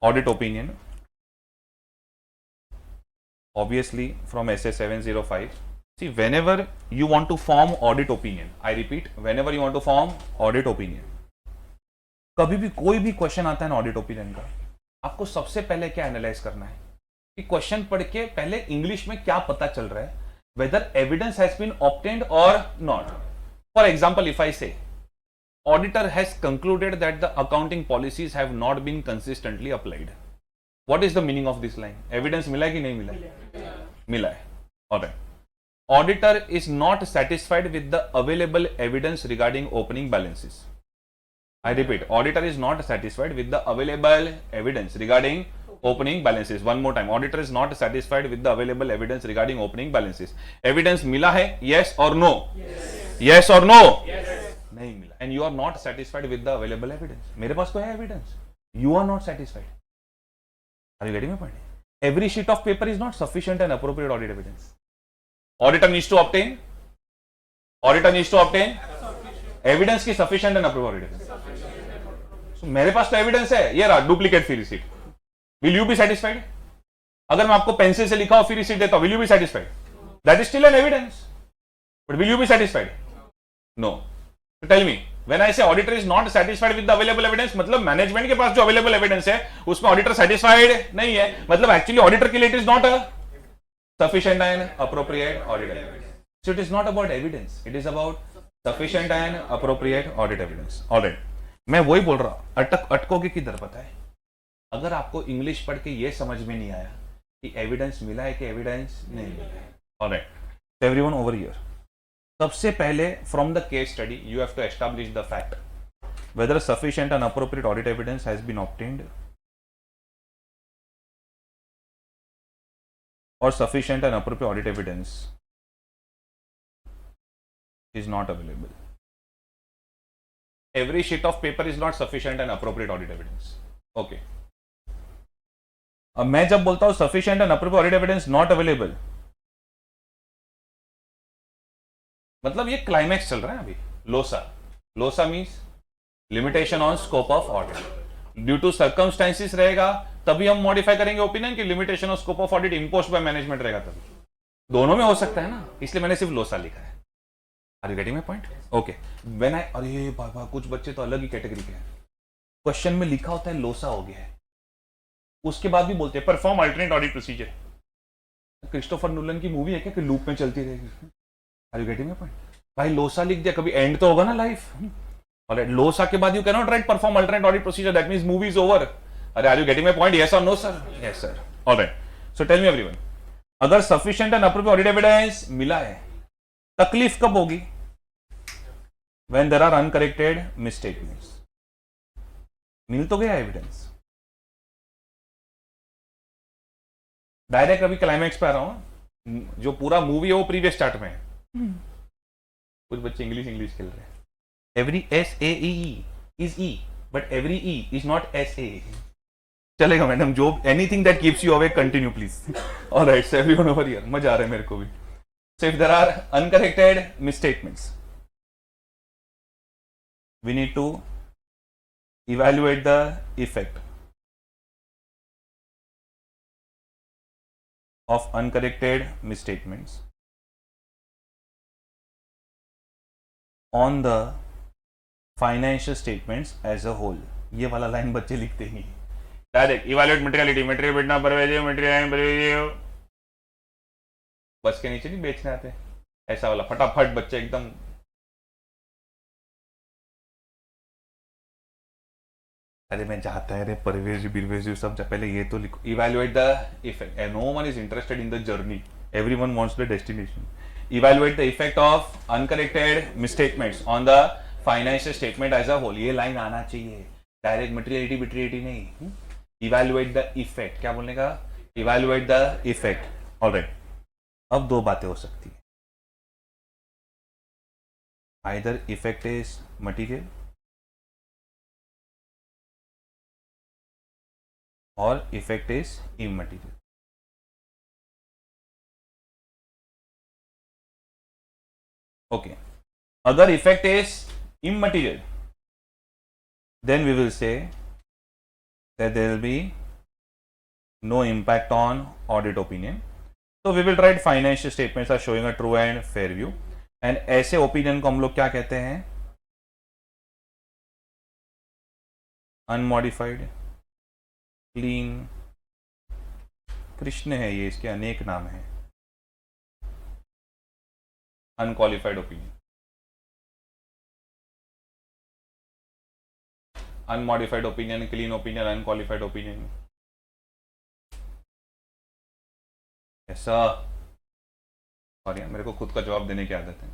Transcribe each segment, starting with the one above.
audit opinion, obviously from SA 705. See, whenever you want to form audit opinion, I repeat, whenever you want to form audit opinion, कभी भी कोई भी question आता है ना audit opinion का, आपको सबसे पहले क्या एनालाइज करना है कि क्वेश्चन पढ़ के पहले इंग्लिश में क्या पता चल रहा है, whether evidence has been obtained or not. For example, if I say auditor has concluded that the accounting policies have not been consistently applied. What is the meaning of this line? Evidence मिला है कि नहीं मिला है? मिला है. Alright. Auditor is not satisfied with the available evidence regarding opening balances. I repeat, auditor is not satisfied with the available evidence regarding opening balances. One more time, auditor is not satisfied with the available evidence regarding opening balances. Evidence मिला है? Yes or no? Yes or no? Yes. नहीं मिला. And you are not satisfied with the available evidence. मेरे पास तो है evidence. You are not satisfied. Are you getting my point? Every sheet of paper is not sufficient and appropriate audit evidence. Auditor needs to obtain. Auditor needs to obtain evidence की sufficient and appropriate evidence. So मेरे पास तो evidence है. ये रहा duplicate fee receipt. Will you be satisfied? अगर मैं आपको pencil से लिखा हुआ fee receipt देता हूँ, will you be satisfied? That is still an evidence. But will you be satisfied? No. So tell me, when I say auditor is not satisfied with the available evidence, मतलब management के पास जो available evidence है उसमें auditor satisfied नहीं है, मतलब actually auditor के लिए it is not sufficient and appropriate audit evidence. So it is not about evidence, it is about sufficient and appropriate audit evidence. Alright, मैं वही बोल रहा हूँ, अटकोगे किधर पता है? अगर आपको इंग्लिश पढ़ के ये समझ में नहीं आया कि एविडेंस मिला है कि एविडेंस नहीं मिला है. Alright, so everyone over here, सबसे पहले from the case study you have to establish the fact whether sufficient and appropriate audit evidence has been obtained or sufficient and appropriate audit evidence is not available. Every sheet of paper is not sufficient and appropriate audit evidence. Okay, अब मैं जब बोलता हूं sufficient and appropriate audit evidence not available, मतलब ये climax चल रहा है अभी. LOSA means limitation on scope of audit. Due to circumstances रहेगा तभी हम मॉडिफाई करेंगे ओपिनियन की limitation of scope of audit imposed by management रहेगा तभी. दोनों में हो सकता है ना, इसलिए मैंने सिर्फ लोसा लिखा है. Are you getting my point? Okay, when I, अरे बाबा कुछ बच्चे तो अलग ही कैटेगरी के हैं. क्वेश्चन में लिखा होता है लोसा हो गया है, उसके बाद भी बोलते हैं perform alternate audit procedure. Christopher Nolan की मूवी है क्या कि लूप में चलती रहेगी? Are you getting my point? भाई लोसा लिख दिया, कभी एंड तो होगा ना लाइफ. Alright, लोसा के बाद you cannot write perform alternate audit procedure. That means movie is over. अरे are you getting my point? Yes or no, sir? Yes, sir. Alright. So tell me everyone, अगर sufficient and appropriate audit evidence मिला है, तकलीफ कब होगी? When there are uncorrected misstatements. मिल तो गया evidence. Direct अभी क्लाइमैक्स पे आ रहा हूं. जो पूरा मूवी है वो प्रीवियस स्टार्ट में है. कुछ बच्चे इंग्लिश खेल रहे हैं. Every SAE is E, but every E is not SA. चलेगा मैडम, जो anything that keeps you away continue please. Alright, so everyone over here, मजा आ रहा है मेरे को भी. So if there are uncorrected misstatements, we need to evaluate the effect of uncorrected misstatements on the financial statements as a whole. ये वाला line बच्चे लिखते ही डायरेक्ट इवैल्यूएट मटेरियलिटी, मटेरियल बेचना परवेजिव, मटेरियल बस के नीचे नहीं बेचने आते, ऐसा वाला फटाफट बच्चे एकदम. अरे मैं चाहता है, अरे परवेजिव बिरवेजिव सब पहले ये तो लिखो. Evaluate the effect. No one is interested in the journey, everyone wants the destination. Evaluate the effect of uncorrected misstatements on the financial statement as a whole. ये लाइन आना चाहिए, डायरेक्ट मटेरियलिटी नहीं. Evaluate the effect, क्या बोलने का? Evaluate the effect. Alright. अब दो बातें हो सकती है. Either effect is material or effect is immaterial. Okay, other effect is immaterial, then we will say that there will be no impact on audit opinion. So we will write financial statements are showing a true and fair view. And ऐसे opinion को हम लोग क्या कहते हैं? Unmodified, clean, Krishna है ये, इसके अनेक नाम हैं. Unqualified opinion, unmodified opinion, clean opinion, unqualified opinion. ऐसा, और यार मेरे को खुद का जवाब देने की आदत है.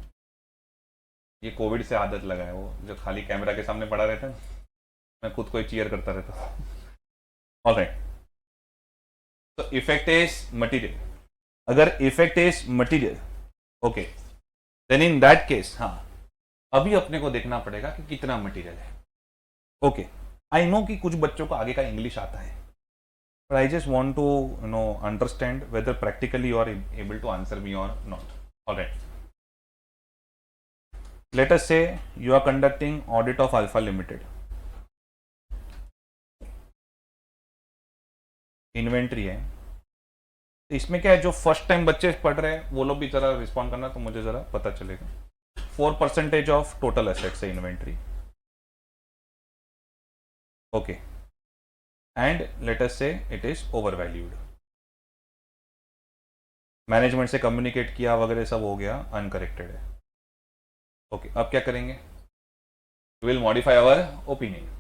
ये कोविड से आदत लगा है, वो जो खाली कैमरा के सामने पड़ा रहता है, मैं खुद को ही चीयर करता रहता हूँ. ऑलराइट, तो इफेक्ट इज मटीरियल. अगर effect is material, okay, then in that case, हाँ, अभी अपने को देखना पड़ेगा कि कितना मटीरियल है. ओके, आई नो कि कुछ बच्चों को आगे का इंग्लिश आता है, but I just want to understand whether practically you are able to answer me or not. All right. Let us say you are conducting audit of Alpha Limited. Inventory है, इसमें क्या है, जो फर्स्ट टाइम बच्चे पढ़ रहे हैं वो लोग भी जरा रिस्पॉन्ड करना, तो मुझे जरा पता चलेगा. 4% ऑफ टोटल एसेट्स है inventory. Okay, and let us say it is overvalued. Management से कम्युनिकेट किया वगैरह सब हो गया, अनकरेक्टेड है. ओके, अब क्या करेंगे? Will modify our opinion.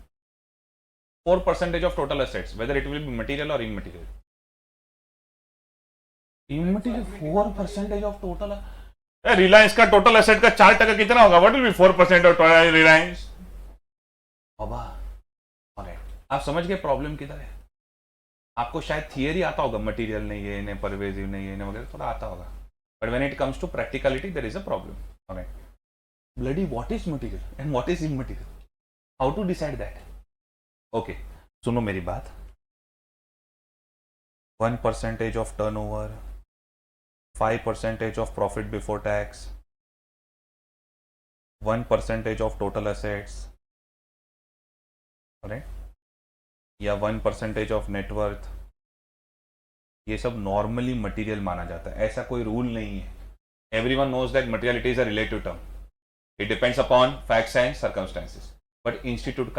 4% of total assets, whether it will be material or immaterial. Immaterial 4% of total. Reliance का टोटल एसेट का 4% कितना होगा? What will be 4% of Reliance? बाबा, आप समझ गए प्रॉब्लम किधर है? आपको शायद थियरी आता होगा, मटेरियल नहीं है, इन्हें परवेजिव नहीं है, इन्हें वगैरह थोड़ा आता होगा, but when it comes to practicality there is a problem. Alright, bloody what is material and what is immaterial? How to decide that? Okay, सुनो मेरी बात. 1% of turnover, 5% of profit before tax, 1% of total assets, alright, या 1% of net worth, ये सब normally material माना जाता है. ऐसा कोई रूल नहीं है. Everyone knows that materiality is a relative term. It depends upon facts and circumstances. But institute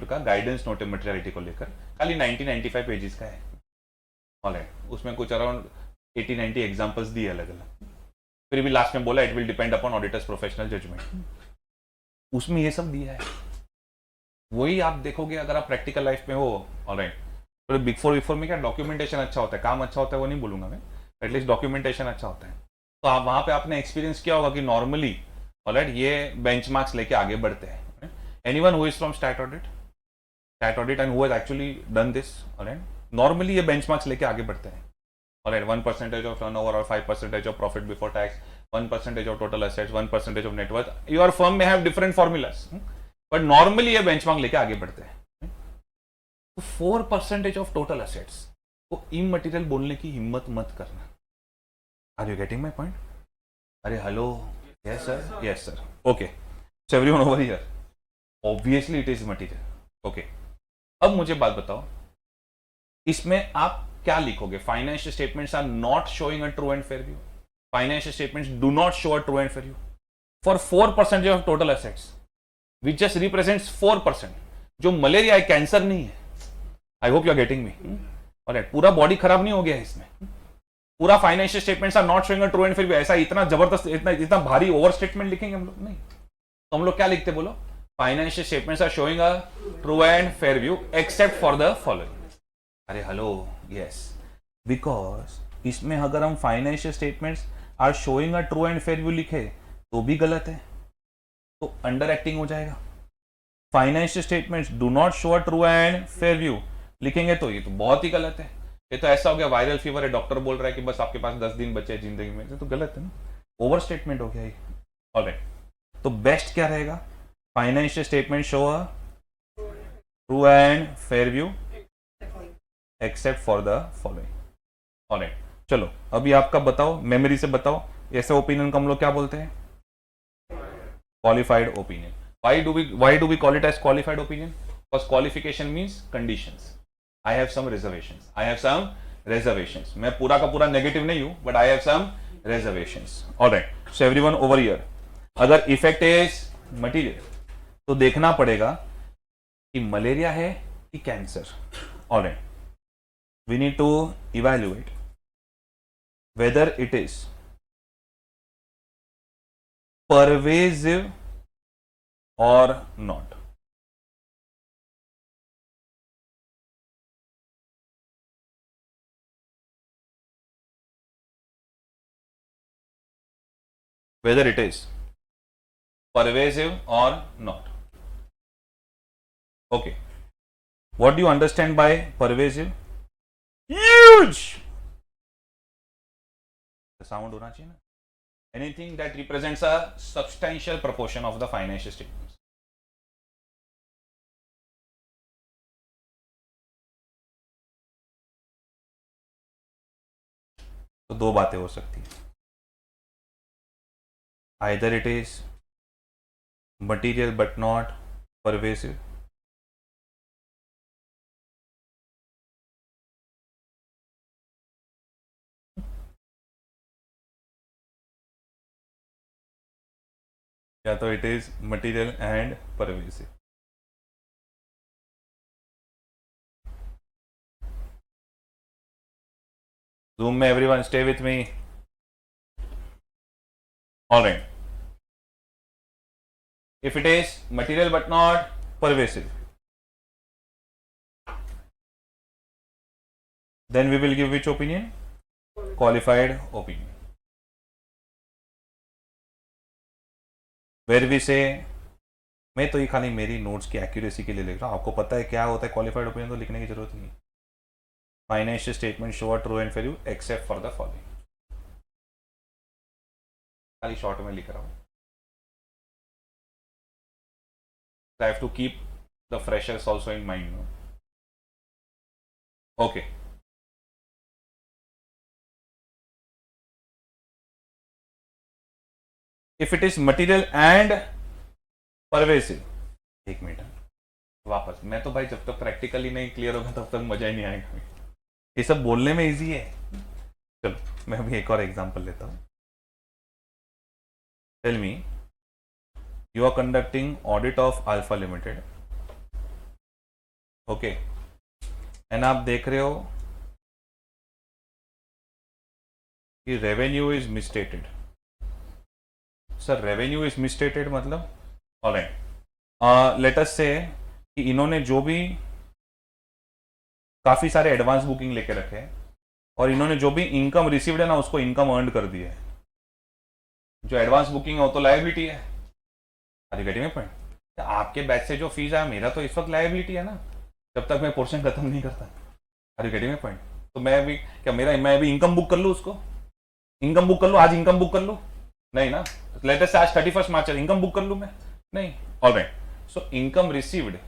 का गाइडेंस नोट है मटेरियलिटी को लेकर, खाली 90-95 पेजेस का है. ऑलराइट, उसमें कुछ अराउंड 80-90 एग्जांपल्स दिए अलग अलग. फिर भी लास्ट में बोला it will depend upon auditor's professional judgement. उसमें ये सब दिया है. वही आप देखोगे अगर आप प्रैक्टिकल लाइफ में हो. ऑलराइट, तो बिग फोर में क्या डॉक्यूमेंटेशन अच्छा होता है, काम अच्छा होता है, वो नहीं बोलूंगा मैं, एटलीस्ट डॉक्यूमेंटेशन अच्छा होता है. तो आप वहां पे आपने एक्सपीरियंस किया होगा कि नॉर्मली, ऑलराइट, ये बेंचमार्क्स लेके आगे बढ़ते हैं. Anyone who is from stat audit and who has actually done this, alright, normally ये बेंचमार्क्स लेके आगे बढ़ते हैं. Alright, 1% of turnover or 5% of profit before tax, 1% of total assets, 1% of net worth. Your firm में have different formulas, but normally ये benchmark लेके आगे बढ़ते हैं. तो 4% ऑफ टोटल एसेट्स को इमटेरियल बोलने की हिम्मत मत करना. Are you getting my point? अरे hello, yes sir, yes sir. Okay, so everyone over here, obviously it is material. Okay, अब मुझे बात बताओ, इसमें आप क्या लिखोगे? Financial statements are not showing a true and fair view. Financial statements do not show a true and fair view for 4% of total assets, which just represents 4%, जो malaria है, कैंसर नहीं है. I hope you are getting me. Alright, पूरा body खराब नहीं हो गया है इसमें. पूरा financial statements are not showing a true and fair view, ऐसा इतना जबरदस्त, इतना भारी ओवर स्टेटमेंट लिखेंगे हम लोग? नहीं. तो हम लोग क्या लिखते बोलो? Financial statements are showing a true and fair view except for the following. अरे हेलो, यस, बिकॉज इसमें अगर हम financial statements are showing a true and fair view लिखे तो भी गलत है, तो अंडर एक्टिंग हो जाएगा. Financial statements do not show a true and fair view लिखेंगे तो ये तो बहुत ही गलत है. ये तो ऐसा हो गया वायरल फीवर है, डॉक्टर बोल रहा है कि बस आपके पास 10 दिन बचे जिंदगी में, तो गलत है ना, ओवर स्टेटमेंट हो गया ये. ऑलराइट, तो बेस्ट क्या रहेगा? Financial statement show a true and fair view except for the following. Alright, चलो अभी आपका बताओ, मेमोरी से बताओ, ऐसे ओपिनियन को हम लोग क्या बोलते हैं? Qualified opinion. Why do we call it as qualified opinion? Because qualification means conditions. I have some reservations, I have some reservations. मैं पूरा का पूरा नेगेटिव नहीं हूं, but I have some reservations. Alright, so everyone over here, अगर effect is material तो देखना पड़ेगा कि मलेरिया है कि cancer. Alright, we need to evaluate whether it is pervasive or not. Whether it is pervasive or not. Okay. What do you understand by pervasive? Huge! The sound होना चाहिए ना? Anything that represents a substantial proportion of the financial statements. तो दो बातें हो सकती है, either it is material but not pervasive, या तो it is material and pervasive. Zoom में everyone stay with me. All right. If it is material but not pervasive, then we will give which opinion? Qualified opinion. Where we say, मैं तो ये खाली मेरी notes की accuracy के लिए लिख रहा हूँ, आपको पता है क्या होता है क्वालिफाइड ओपिनियन, तो लिखने की जरूरत नहीं। Financial statement show true and value accept for the following, खाली शॉर्ट में लिख रहा हूँ। I have to keep the freshers also in mind. No? Okay. If it is material and pervasive, एक मिनट वापस, मैं तो भाई जब तक प्रैक्टिकली नहीं क्लियर होगा तब तक मजा ही नहीं आएगा। ये सब बोलने में इजी है। चलो मैं अभी एक और एग्जांपल लेता हूँ। Tell me, you are conducting audit of Alpha Limited, okay, and आप देख रहे हो कि revenue is misstated. Sir, revenue is misstated मतलब, alright, let us say कि इन्होंने जो भी काफी सारे एडवांस बुकिंग लेके रखे हैं और इन्होंने जो भी इनकम रिसीव्ड है ना उसको इनकम अर्न कर दिया है। जो एडवांस बुकिंग है वो तो लायबिलिटी है। में पॉइंट, आपके बैच से जो फीस आया मेरा तो इस वक्त लायबिलिटी है ना, जब तक मैं पोर्शन खत्म नहीं करता। में पॉइंट, तो मैं भी क्या मैं भी इनकम बुक कर लूँ, उसको इनकम बुक कर लूँ, आज इनकम बुक कर लूँ? नहीं ना। लेटेस्ट से आज 31 मार्च है, इनकम बुक कर लूँ मैं? नहीं। ऑलराइट, सो इनकम रिसीव्ड,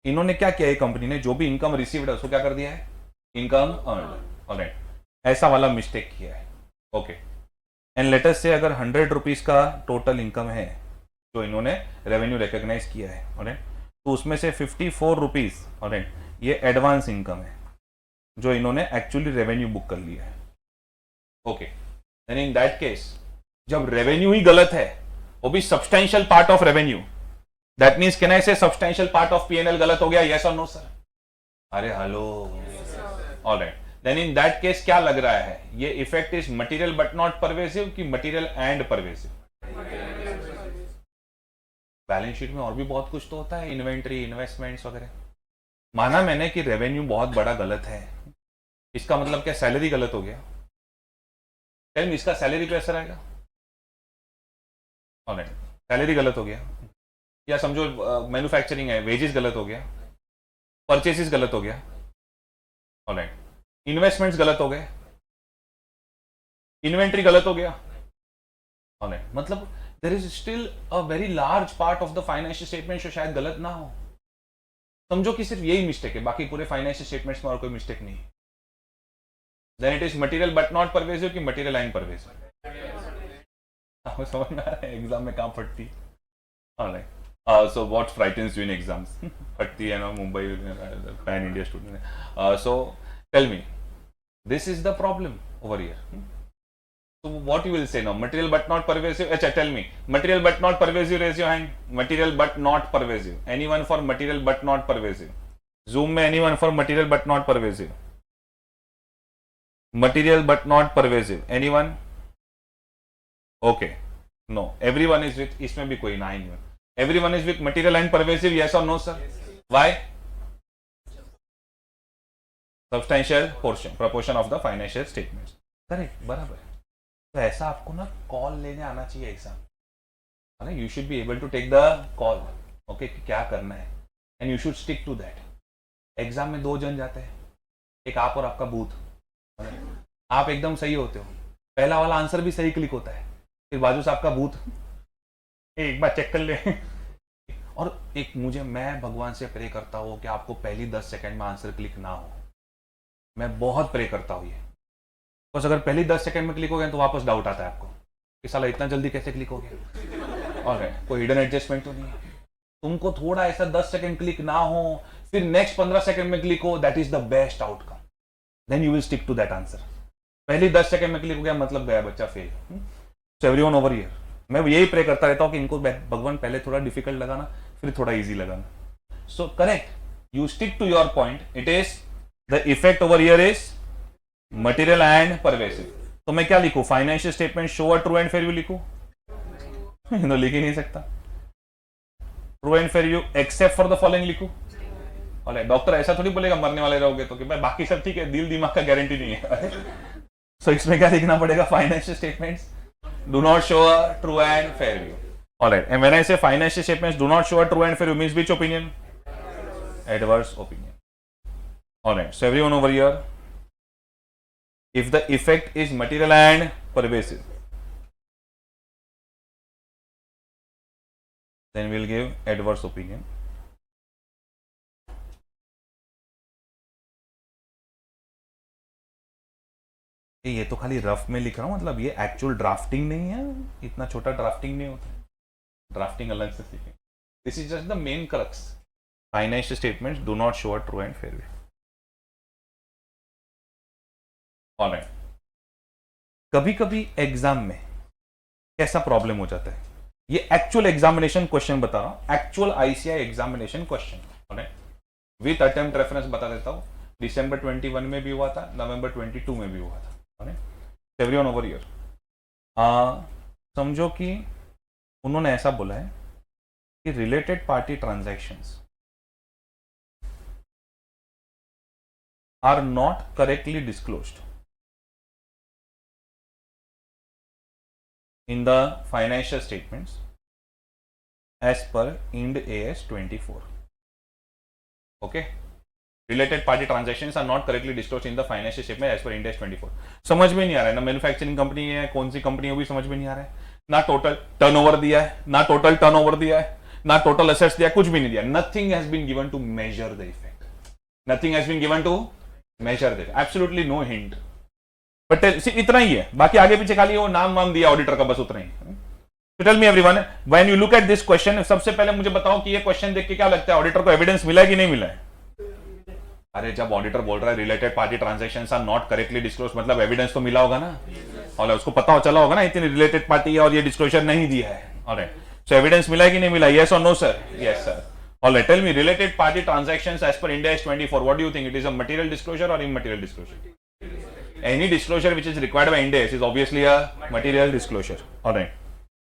इन्होंने क्या किया है, कंपनी ने जो भी इनकम रिसीव्ड है उसको क्या कर दिया है, इनकम अर्न। ऑलराइट, ऐसा वाला मिस्टेक किया है। ओके, एंड लेटेस्ट से अगर 100 रुपीज का टोटल इनकम है जो इन्होंने रेवेन्यू रिकॉग्नाइज किया है, ऑलराइट, तो उसमें से 54 रुपीज, ऑलराइट, ये एडवांस इनकम है जो इन्होंने एक्चुअली रेवेन्यू बुक कर लिया है। Okay, then in that case जब रेवेन्यू ही गलत है, वो भी substantial part of revenue, that means can I say substantial part of PNL गलत हो गया, यस और नो सर? अरे hello, alright, then in that case क्या लग रहा है, ये effect is material but not pervasive कि material and pervasive? Balance sheet में और भी बहुत कुछ तो होता है, इन्वेंट्री, इन्वेस्टमेंट्स वगैरह। माना मैंने कि रेवेन्यू बहुत बड़ा गलत है, इसका मतलब क्या सैलरी गलत हो गया? टेल मी, इसका सैलरी पे असर आएगा? ऑलराइट, सैलरी गलत हो गया, या समझो मैन्युफैक्चरिंग है, वेजेस गलत हो गया, परचेसेस गलत हो गया, ऑलराइट, इन्वेस्टमेंट्स गलत हो गए, इन्वेंट्री गलत हो गया, ऑलराइट, मतलब there is still a very large part of the financial statement जो शायद गलत ना हो। समझो कि सिर्फ यही मिस्टेक है, बाकी पूरे फाइनेंशियल स्टेटमेंट्स में और कोई मिस्टेक नहीं है। Then it is material but not pervasive कि material and pervasive? आपको समझ में आ रहा है एग्जाम में कहाँ फटती? Alright, So what frightens you in exams? Fatti है ना Mumbai pan India student. So tell me, this is the problem over here. So what you will say now? Material but not pervasive. Achha, tell me. Material but not pervasive. Raise your hand. Material but not pervasive. Anyone for material but not pervasive? Zoom में anyone for material but not pervasive? Material but not pervasive. Anyone? Okay. No. Everyone is with. इसमें भी कोई ना ही नहीं. Everyone is with material and pervasive. Yes or no, sir? Why? Substantial portion, proportion of the financial statements. Correct. बराबर. तो ऐसा आपको ना कॉल लेने आना चाहिए एग्जाम, है ना. You should be able to take the call. Okay, क्या करना है, and you should stick to that. Exam में 2 जन जाते हैं, एक आप और आपका बूथ. आप एकदम सही होते हो, पहला वाला आंसर भी सही क्लिक होता है, फिर बाजू से आपका बूथ एक बार चेक कर ले. और एक मैं भगवान से प्रे करता हूँ कि आपको पहली 10 सेकंड में आंसर क्लिक ना हो. मैं बहुत प्रे करता हूँ ये. बस अगर पहली 10 सेकंड में क्लिक हो गया तो वापस डाउट आता है आपको कि साला इतना जल्दी कैसे क्लिक हो गया. और कोई हिडन एडजस्टमेंट तो नहीं है. तुमको थोड़ा ऐसा 10 सेकंड क्लिक ना हो, फिर नेक्स्ट 15 सेकंड में क्लिक हो, that is the best outcome. Then you will stick to that answer. पहली 10 सेकंड में क्लिक हो गया मतलब गया बच्चा fail. So everyone over here, मैं यही प्रे करता रहता हूँ कि इनको भगवान पहले थोड़ा डिफिकल्ट लगाना, फिर थोड़ा इजी लगाना. So correct, you stick to your point. It is the effect over here is material and pervasive. तो मैं क्या लिखूं? Financial statement show a true and fair view लिखूं? तो लिख ही नहीं सकता. True and fair view except for the following लिखूं? और डॉक्टर ऐसा थोड़ी बोलेगा मरने वाले रहोगे तो कि भाई बाकी सब ठीक है, दिल दिमाग का गारंटी नहीं है. सो इसमें क्या लिखना पड़ेगा? Financial statements do not show a true and fair view. Alright, and when I say financial statements do not show a true and fair view means which opinion? Adverse opinion. Alright, so everyone over here, if the effect is material and pervasive, then we'll give adverse opinion. ये तो खाली rough में लिख रहा हूं, मतलब ये actual drafting नहीं है. इतना छोटा ड्राफ्टिंग नहीं होता है, ड्राफ्टिंग अलग से सीखें. This is just the main crux. Financial statements do not show a true and fair view. Alright, कभी कभी एग्जाम में कैसा प्रॉब्लम हो जाता है, ये एक्चुअल एग्जामिनेशन क्वेश्चन बता रहा हूं, actual ICI examination question. Alright, with attempt reference बता देता हूं. दिसंबर 21 में भी हुआ था, नवंबर 22 में भी हुआ था. ऑलराइट, एवरीवन ओवर हियर, समझो कि उन्होंने ऐसा बोला है कि related party transactions are not correctly disclosed in the financial statements as per Ind AS 24. Okay, related party transactions are not correctly disclosed in the financial statement as per Ind AS 24. समझ में नहीं आ रहा है ना, manufacturing company है, कौन सी company है वो भी समझ में नहीं आ रहा है. ना टोटल टर्नओवर दिया है, ना टोटल टर्नओवर दिया है, ना टोटल एसेट्स दिया, कुछ भी नहीं दिया. Nothing has been given to measure the effect. Nothing has been given to measure the, absolutely no hint. But इतना ही है, बाकी आगे पीछे खाली वो नाम वाम दिया ऑडिटर का, बस उतना ही. तो tell me everyone, when you look at this question, सबसे पहले मुझे बताओ कि ये क्वेश्चन देख के क्या लगता है, ऑडिटर को एविडेंस मिला है कि नहीं मिला है? अरे जब ऑडिटर बोल रहा है related party transactions are not correctly disclose, मतलब एविडेंस तो मिला होगा ना, और उसको पता चला होगा ना इतनी रिलेटेड पार्टी है और ये डिस्क्लोजर नहीं दिया है. ऑलराइट, सो एविडेंस मिला है कि नहीं मिला? Yes or no sir? Yes sir. Alright, tell me, related party transactions as per Ind AS 24, what do you think, it is a material disclosure or immaterial disclosure? Any disclosure which is required by Ind AS is obviously a material disclosure. All right.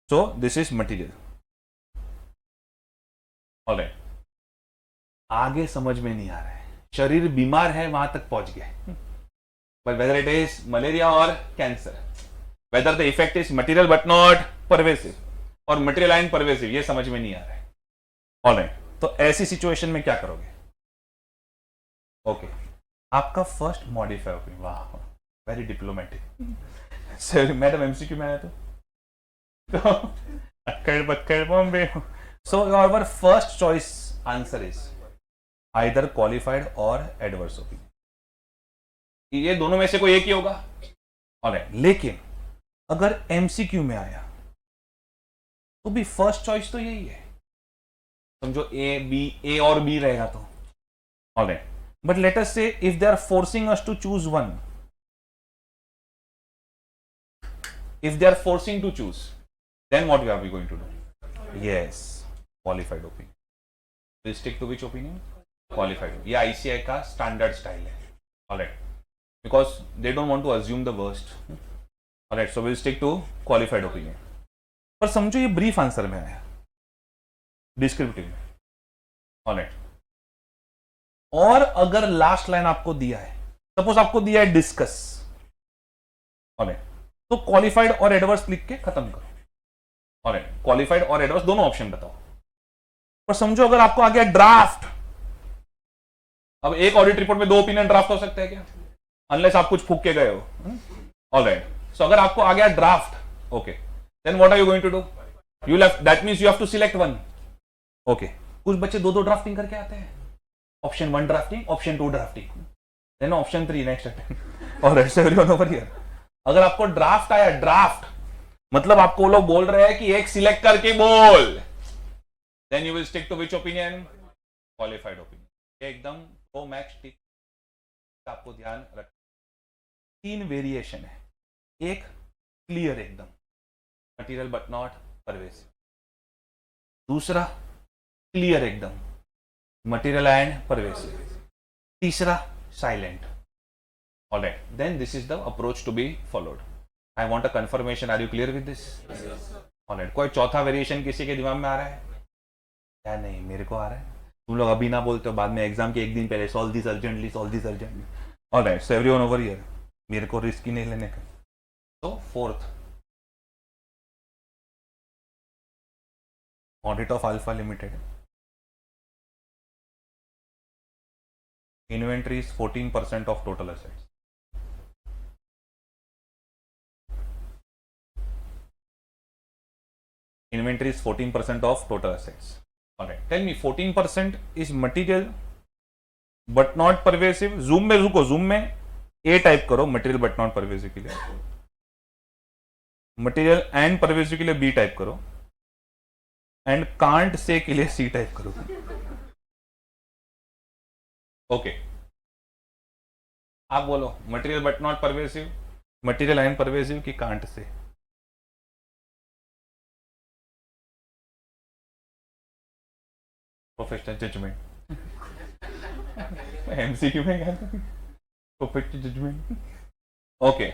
So this is material. All right. आगे समझ में नहीं आ रहा है, शरीर बीमार है वहां तक पहुंच गए. But whether it is malaria or cancer, whether the effect is material but not pervasive or material and pervasive, ये समझ में नहीं आ रहा है. All right. तो ऐसी सिचुएशन में क्या करोगे? ओके, आपका फर्स्ट मॉडिफाई ओपिनियन, वाह very diplomatic. Sir madam MCQ में आया तो अक्कड़ बक्कड़ Bombay. So our first choice answer is either qualified और एडवर्स ओपिनियन. ये दोनों में से कोई एक ही होगा. ऑलराइट, लेकिन अगर एमसीक्यू में आया तो भी फर्स्ट चॉइस तो यही है. समझो ए और बी रहेगा तो alright, but let us say if they are forcing us to choose one, if they are forcing to choose, then what are we going to do? Yes, qualified opinion. We'll stick to which opinion? Qualified. ये ICI का standard style है. Alright, because they don't want to assume the worst. Alright, so we'll stick to qualified opinion. पर समझो ये brief answer में आया, descriptive में. Alright. और अगर last line आपको दिया है, suppose आपको दिया है discuss. Alright. तो क्वालिफाइड और एडवर्स लिख के खत्म करो. ऑलराइट, क्वालिफाइड और एडवर्स दोनों ऑप्शन बताओ. पर समझो अगर आपको आ गया ड्राफ्ट, अब एक ऑडिट रिपोर्ट में 2 ओपिनियन ड्राफ्ट हो सकते हैं क्या? अनलेस आप कुछ फूक के गए हो. ऑलराइट, सो अगर आपको आ गया draft, okay, then what are you going to do? You left, that means you have to select one. Okay, कुछ बच्चे 2 ड्राफ्टिंग करके आते हैं. Option 1 drafting, option 2 drafting, then option 3 next attempt. Alright, so everyone over here. अगर आपको draft आया, draft मतलब आपको लोग बोल रहे हैं कि एक सिलेक्ट करके बोल, then you will stick to which opinion? Qualified opinion. एकदम प्रो मैक्स टिक, आपको ध्यान रख. 3 वेरिएशन है. एक क्लियर एकदम, मटीरियल बट नॉट परवेसिव. दूसरा क्लियर एकदम, मटीरियल एंड परवेसिव. तीसरा silent. All right, then this is the approach to be followed. I want a confirmation. Are you clear with this? Yes. All right. कोई चौथा variation किसी के दिमाग में आ रहा है क्या? नहीं, मेरे को आ रहा है. तुम लोग अभी ना बोलते हो, बाद में एग्जाम के एक दिन पहले solve this urgently, solve this urgently. All right, so everyone over here, मेरे को रिस्क ही नहीं लेने का. तो fourth, audit of Alpha limited. Inventory is 14% of total assets. Inventory is 14% of total assets. Alright, tell me 14% is material but not pervasive. Zoom में रुको, zoom में A type करो material but not pervasive के लिए. Material and pervasive के लिए B type करो. And can't say के लिए C टाइप करो. Okay. आप बोलो material but not pervasive, material and pervasive की can't say. Professional judgement. MCQ में क्या? Professional judgement. Okay,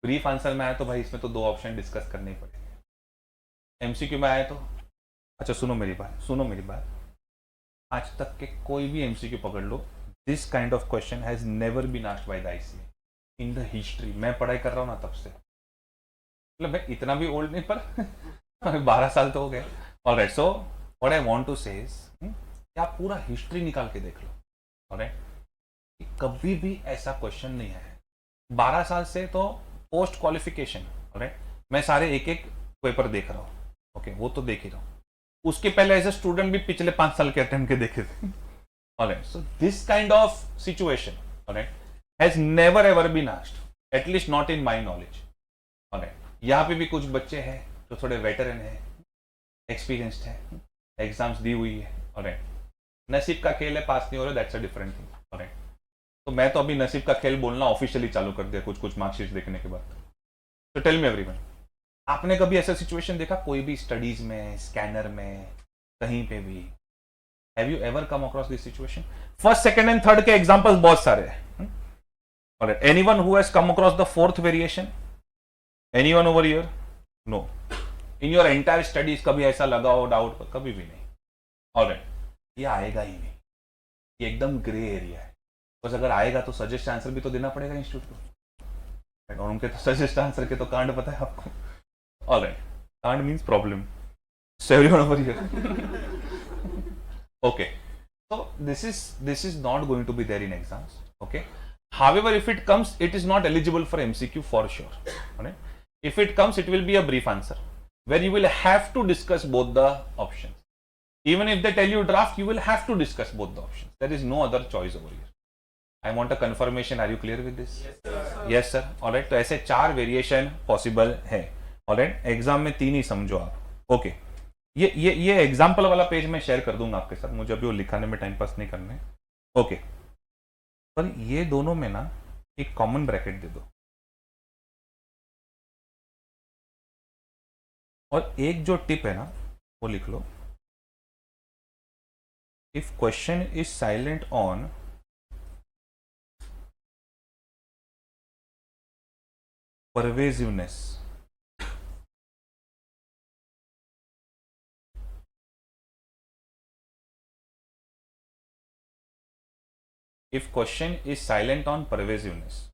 brief answer में आया तो भाई इसमें तो 2 ऑप्शन डिस्कस करने ही पड़ेंगे. एमसीक्यू में आया तो अच्छा सुनो मेरी बात. आज तक के कोई भी एमसीक्यू पकड़ लो, this kind of question has never been asked by the ICA in the history. मैं पढ़ाई कर रहा हूँ ना तब से, मतलब मैं इतना भी ओल्ड नहीं, पर 12 साल तो हो गए. Alright, so what I want to say is आप पूरा हिस्ट्री निकाल के देख लो. ऑलराइट, कभी भी ऐसा क्वेश्चन नहीं है 12 साल से. तो पोस्ट क्वालिफिकेशन, ऑलराइट, मैं सारे एक पेपर देख रहा हूँ. ओके, वो तो देख ही रहा हूँ. उसके पहले एज ए स्टूडेंट भी पिछले 5 साल के अटेम्प्ट के देखे थे. Alright, so this kind of situation, alright, has never ever been asked, at least not in my knowledge. Alright, यहाँ पे भी कुछ बच्चे हैं जो थोड़े वेटरन है, एक्सपीरियंस्ड है, एग्जाम्स दी हुई है. ऑलराइट, नसीब का खेल है, पास नहीं हो रहा, that's a different thing. Alright, तो मैं तो अभी नसीब का खेल बोलना ऑफिशियली चालू कर दिया कुछ मार्कशीट देखने के बाद. तो टेल मी एवरीवन, आपने कभी ऐसा सिचुएशन देखा कोई भी स्टडीज में, स्कैनर में, कहीं पे भी? Have you ever come across this situation? First, second and third के एग्जांपल्स बहुत सारे हैं. Alright, anyone who has come across the fourth variation? Anyone over here? No. In your entire studies कभी ऐसा लगा हो डाउट? कभी भी नहीं. ऑलराइट, ये आएगा ही नहीं, ये एकदम ग्रे एरिया है. बस अगर आएगा तो सजेस्ट आंसर भी तो देना पड़ेगा इंस्टीट्यूट को, और उनके तो सजेस्ट आंसर के तो कांड पता है आपको. ऑलराइट, कांड means problem. So everyone over here. Okay, so this is not going to be there in exams. Okay, however, if it comes, it is not eligible for MCQ for sure. Okay? If it comes, it will be a brief answer where you will have to discuss both the options. Even if they tell you draft, you will have to discuss both the options. There is no other choice over here. I want a confirmation. Are you clear with this? Yes sir. All right. तो ऐसे 4 variation possible है. Alright, exam में 3 ही समझो आप. Okay, ये example वाला page मैं share कर दूंगा आपके साथ, मुझे अभी वो लिखाने में टाइम पास नहीं करने। ओके, पर ये दोनों में ना एक कॉमन ब्रैकेट दे दो, और एक जो टिप है ना वो लिख लो, if question is silent on pervasiveness, if question is silent on pervasiveness,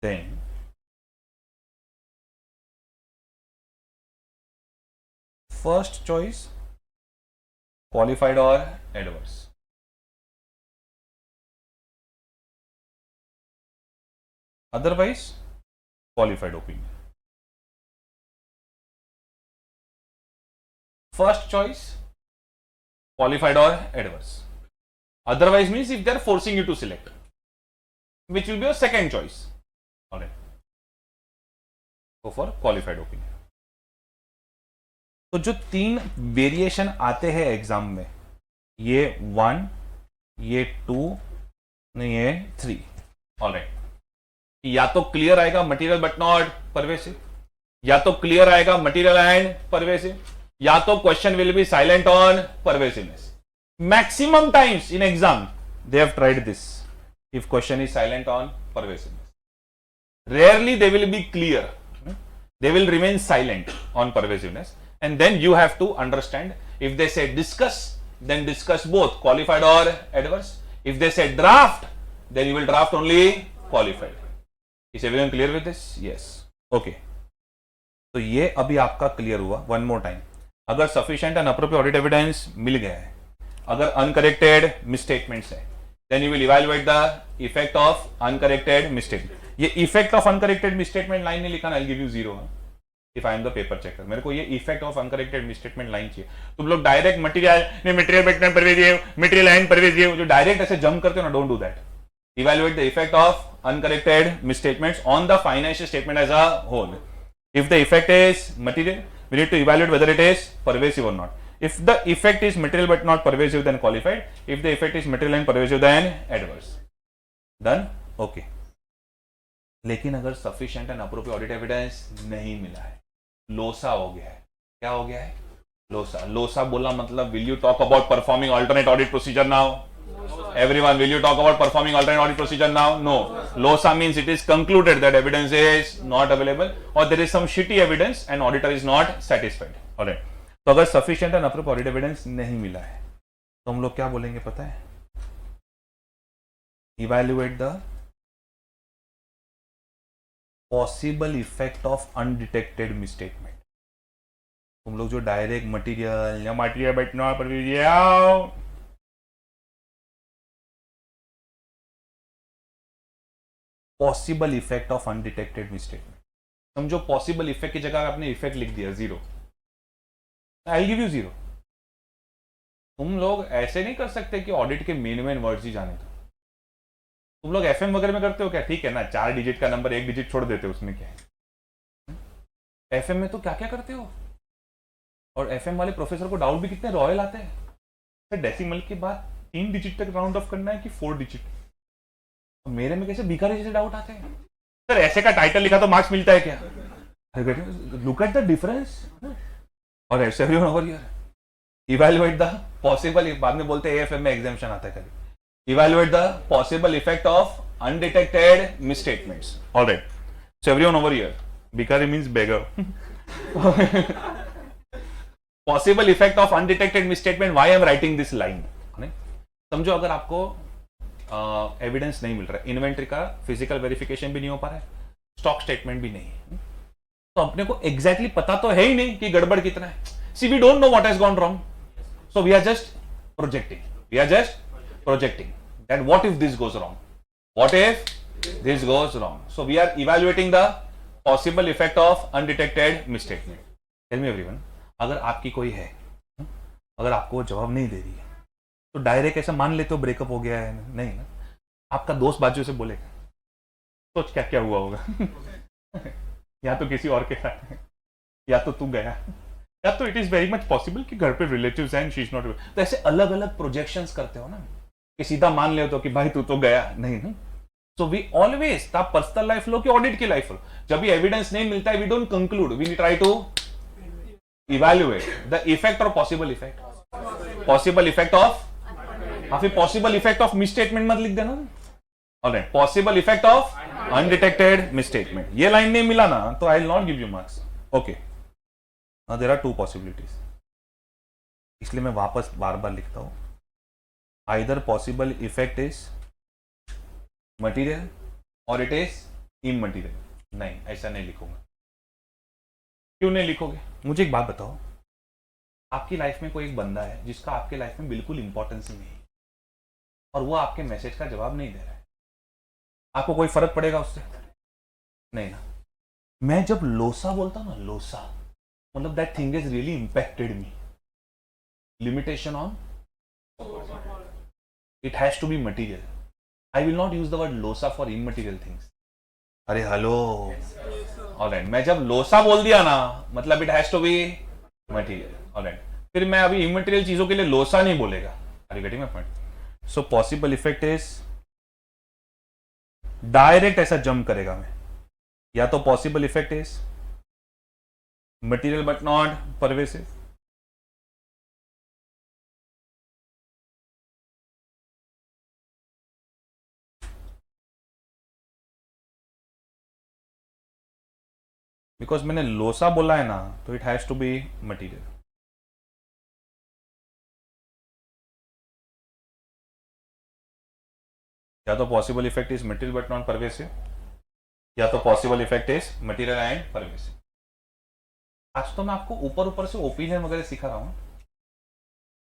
then first choice qualified or adverse, otherwise qualified opinion. First choice qualified or adverse, otherwise means if they are forcing you to select, which will be your second choice. All right, go for qualified opinion. तो जो तीन variation आते हैं exam में, ये 1, ये 2, ये 3, all right, या तो क्लियर आएगा मटेरियल बट नॉट परवेसिव, या तो क्लियर आएगा मटेरियल एंड परवेसिव, या तो question will be silent on pervasiveness. Maximum times in exam they have tried this, if question is silent on pervasiveness. Rarely they will be clear, they will remain silent on pervasiveness, and then you have to understand if they say discuss, then discuss both qualified or adverse. If they say draft, then you will draft only qualified. Is everyone clear with this? Yes. Okay. तो ये अभी आपका clear हुआ. One more time, अगर sufficient and appropriate audit evidence मिल गया है, अगर अनकरेक्टेड मिसस्टेटमेंट्स है, then you will evaluate the effect of uncorrected misstatement. ये effect of uncorrected misstatement line नहीं लिखा ना, I give you 0 if I am the paper checker. मेरे को ये effect of uncorrected misstatement line चाहिए. तुम लोग direct material but pervasive, material and pervasive, जो डायरेक्ट ऐसे जंप करते हो ना, don't do that. Evaluate the effect of uncorrected misstatements on the financial statement as a whole. If the effect is material, we need to evaluate whether it is pervasive और not. If the effect is material but not pervasive, then qualified. If the effect is material and pervasive, then adverse. Done? Okay. लेकिन अगर sufficient and appropriate audit evidence नहीं मिला है, लोसा हो गया है. क्या हो गया है? लोसा. लोसा बोला मतलब will you talk about performing alternate audit procedure now? Everyone, will you talk about performing alternate audit procedure now? No. Losa means it is concluded that evidence is not available, or there is some shitty evidence and auditor is not satisfied. All right. तो अगर sufficient and appropriate audit evidence नहीं मिला है, तो हम लोग क्या बोलेंगे पता है? Evaluate the possible effect of undetected misstatement. तुम लोग जो डायरेक्ट मटेरियल या material but not pervasive, possible effect of undetected misstatement. समझो पॉसिबल इफेक्ट की जगह आपने इफेक्ट लिख दिया 0, आई गिव यू 0. तुम लोग ऐसे नहीं कर सकते कि ऑडिट के मेन वर्ड्स ही जाने. तो तुम लोग एफएम वगैरह में करते हो क्या? ठीक है ना, 4 डिजिट का नंबर 1 डिजिट छोड़ देते हो, उसमें क्या है? एफएम में तो क्या क्या करते हो. और एफएम वाले प्रोफेसर को डाउट भी कितने रॉयल आते हैं. डेसिमल के बाद 3 डिजिट तक राउंड ऑफ करना है कि 4 डिजिट. तो मेरे में कैसे भिखारी जैसे डाउट आते हैं. सर ऐसे का टाइटल लिखा तो मार्क्स मिलता है क्या? Look at the difference. और everyone over here, evaluate the possible, बाद में बोलते हैं एएफएम में एग्जामिनेशन आता है कभी, evaluate the possible effect of undetected misstatements. Alright, so everyone over here, भिखारी means beggar. Possible effect of undetected misstatement, why I am writing this line. समझो अगर आपको एविडेंस नहीं मिल रहा है, इन्वेंट्री का फिजिकल वेरिफिकेशन भी नहीं हो पा रहा है, स्टॉक स्टेटमेंट भी नहीं है, तो अपने को एग्जैक्टली पता तो है ही नहीं कि गड़बड़ कितना है. See we don't know what has gone wrong, so we are just projecting that what if this goes wrong, what if this goes wrong. So we are evaluating the possible effect of undetected misstatement. Tell me everyone, अगर आपकी कोई है, अगर आपको जवाब नहीं दे रही है, तो डायरेक्ट ऐसा मान लेते हो ब्रेकअप हो गया है? नहीं ना. आपका दोस्त बाजू से बोलेगा, सोच क्या क्या हुआ होगा. या तो किसी और के साथ या तो तू गया, या तो it is very much possible कि घर पे रिलेटिव्स हैं, शी इज नॉट। तो ऐसे अलग अलग प्रोजेक्शंस करते हो ना, कि सीधा मान ले तो कि भाई तू तो गया नहीं ना। सो वी ऑलवेज, आप पर्सनल लाइफ लो कि ऑडिट की लाइफ लो, जब भी एविडेंस नहीं मिलता है we don't conclude, we try to evaluate the effect or possible effect, possible effect of, हाँ फिर पॉसिबल इफेक्ट ऑफ मिसस्टेटमेंट मत लिख देना। Alright, possible effect of undetected misstatement, ये लाइन नहीं मिला ना तो I will not give you marks. Okay, there are two possibilities, इसलिए मैं वापस बार बार लिखता हूं, either possible effect is material or it is immaterial. नहीं, ऐसा नहीं लिखूंगा। क्यों नहीं लिखोगे? मुझे एक बात बताओ, आपकी लाइफ में कोई एक बंदा है जिसका आपके लाइफ में बिल्कुल इंपॉर्टेंस ही नहीं है और वो आपके मैसेज का जवाब नहीं दे रहा है, आपको कोई फर्क पड़ेगा उससे? नहीं ना। मैं जब लोसा बोलता हूं ना, लोसा मतलब that thing is really impacted me, limitation on, it has to be material. I will not use the word LOSA for immaterial things. अरे हेलो, ऑलराइट, मैं जब लोसा बोल दिया ना मतलब it has to be material. Alright, फिर मैं अभी इममटीरियल चीजों के लिए लोसा नहीं बोलेगा। Are you getting my point? So possible effect is direct ऐसा जंप करेगा मैं, या तो possible effect is material but not pervasive, because मैंने लोसा बोला है ना तो it has to be material. या तो possible effect is material but not pervasive, या तो possible effect is material and pervasive. आज तो मैं आपको ऊपर ऊपर से ओपिनियन वगैरह सिखा रहा हूं।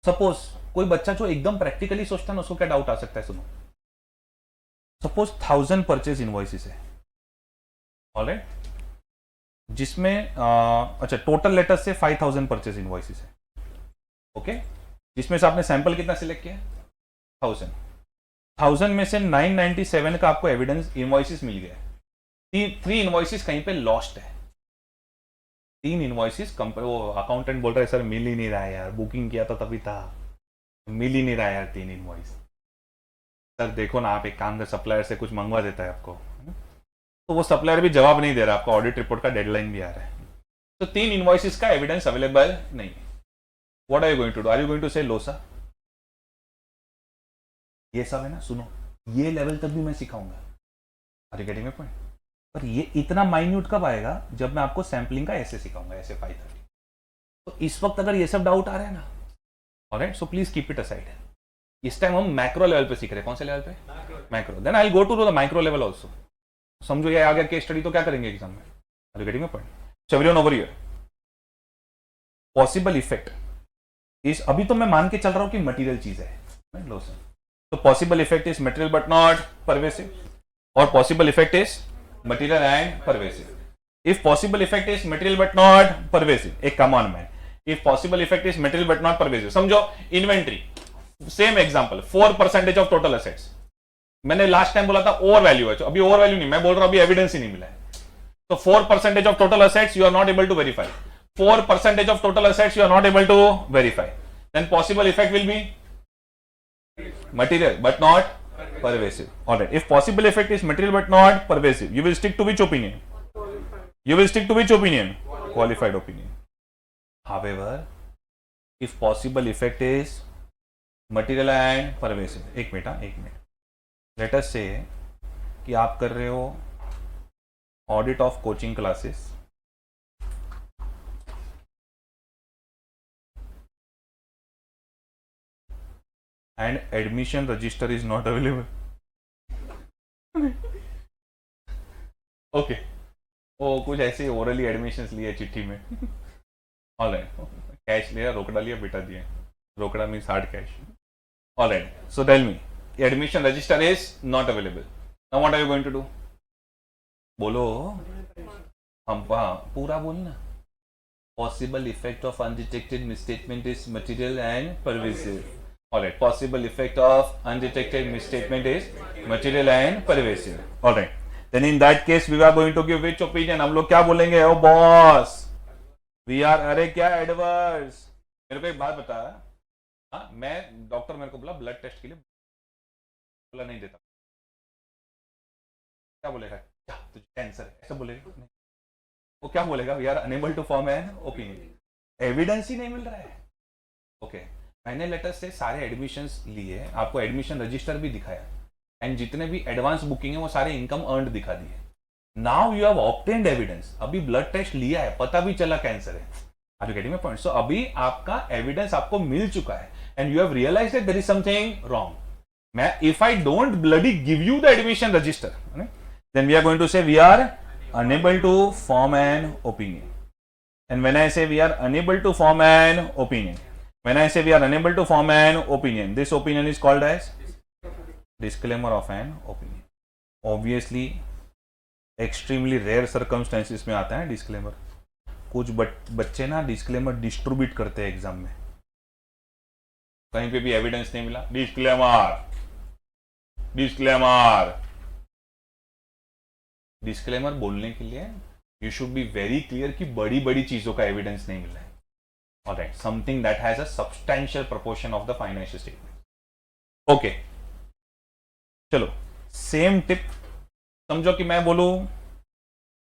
सपोज कोई बच्चा जो एकदम प्रैक्टिकली सोचता है ना, उसको क्या डाउट आ सकता है? सुनो, सपोज 1000 परचेज इनवॉइसेस है, ऑलराइट, जिसमें अच्छा टोटल लेटर्स से 5000 परचेज इनवॉइसेस है, ओके, जिसमें से आपने सैंपल कितना सिलेक्ट किया? 1000 में से 997 का आपको एविडेंस इनवॉइसेस मिल गया है। 3 इनवॉइसेस कहीं पे लॉस्ट है, 3 इनवॉइसेस वो अकाउंटेंट बोल रहा है सर मिल ही नहीं रहा है यार, बुकिंग किया था तभी था, मिल ही नहीं रहा है यार 3 इनवॉइस। सर देखो ना, आप एक काम कर, सप्लायर से कुछ मंगवा देता है आपको, तो वो सप्लायर भी जवाब नहीं दे रहा, आपका ऑडिट रिपोर्ट का डेडलाइन भी आ रहा है, तो 3 इनवॉइसेस का एविडेंस अवेलेबल नहीं है। What are you going to do? Are you going to say LOSA? ये सब है ना, सुनो, ये लेवल तक भी मैं सिखाऊंगा। Are you getting my point? पर ये इतना माइन्यूट कब आएगा? जब मैं आपको सैम्पलिंग का ऐसे सिखाऊंगा, ऐसे 530। तो इस वक्त अगर ये सब डाउट आ रहा है ना, alright, so please keep it aside. इस टाइम हम मैक्रो लेवल पे सीख रहे हैं। कौन से लेवल पे? Macro. Then I will go to the micro level also. समझो ये आ गया केस स्टडी, तो क्या करेंगे एग्जाम में? Are you getting my point? So everyone over here, possible effect is, अभी तो मैं मान के चल रहा हूं कि मटेरियल चीज है, लो सर, तो possible effect is material but not pervasive, or possible effect is material and pervasive. If possible effect is material but not pervasive, एक come on man, if possible effect is material but not pervasive, समझो inventory, same example, 4% of total assets. मैंने last time बोला था over value है, अभी over value नहीं, मैं बोल रहा हूं अभी एविडेंस ही नहीं मिला है। तो 4% of total assets you are not able to verify, 4% of total assets you are not able to verify, then possible effect will be material but not pervasive. Alright, if possible effect is material but not pervasive, you will stick to which opinion? You will stick to which opinion? Qualified opinion. However, if possible effect is material and pervasive, एक minute, let us say कि आप कर रहे हो audit of coaching classes, and admission register is not available. Okay, वो कुछ ऐसे orally admissions लिए चिट्ठी में, ऑलराइट, कैश लिया, रोकड़ा लिया, बिठा दिया, रोकड़ा means hard cash, alright, so tell me admission register is not available, now what are you going to do? बोलो, हम पूरा बोलना। Possible effect of undetected misstatement is material and pervasive. Alright, possible effect of undetected misstatement is material and pervasive. Alright, then in that case we are going to give which opinion? हम लोग क्या बोलेंगे? Oh boss, we are, अरे क्या adverse, मेरे को एक बात बता। हाँ, मैं डॉक्टर मेरे को बोला ब्लड टेस्ट के लिए, बोला नहीं देता, क्या बोलेगा, क्या तुझे कैंसर है ऐसा बोलेगा नहीं। वो क्या बोलेगा, we are unable to form an opinion, evidence ही नहीं मिल रहा है। ओके, मैंने लेटर से सारे एडमिशंस लिए, आपको एडमिशन रजिस्टर भी दिखाया, एंड जितने भी एडवांस बुकिंग है वो सारे इनकम अर्नड दिखा दिए। Now you have obtained evidence, अभी ब्लड टेस्ट लिया है, पता भी चला कैंसर है। Are you getting my point? So अभी आपका एविडेंस आपको मिल चुका है and you have realised that there is something wrong. मैं, if I don't bloody give you the admission register, then we are going to say we are unable to form an opinion. And when I say we are unable to form an opinion, when I say we are unable to form an opinion, this opinion is called as disclaimer of an opinion. Obviously extremely rare circumstances में आता है disclaimer. कुछ बच्चे ना disclaimer distribute करते हैं exam में, कहीं पे भी एविडेंस नहीं मिला, disclaimer, disclaimer. डिस्क्लेमर बोलने के लिए you should be very clear कि बड़ी बड़ी चीजों का एविडेंस नहीं मिल रहा है, alright, something that has a substantial proportion of the financial statement. Okay, चलो सेम टिप समझो कि मैं बोलूं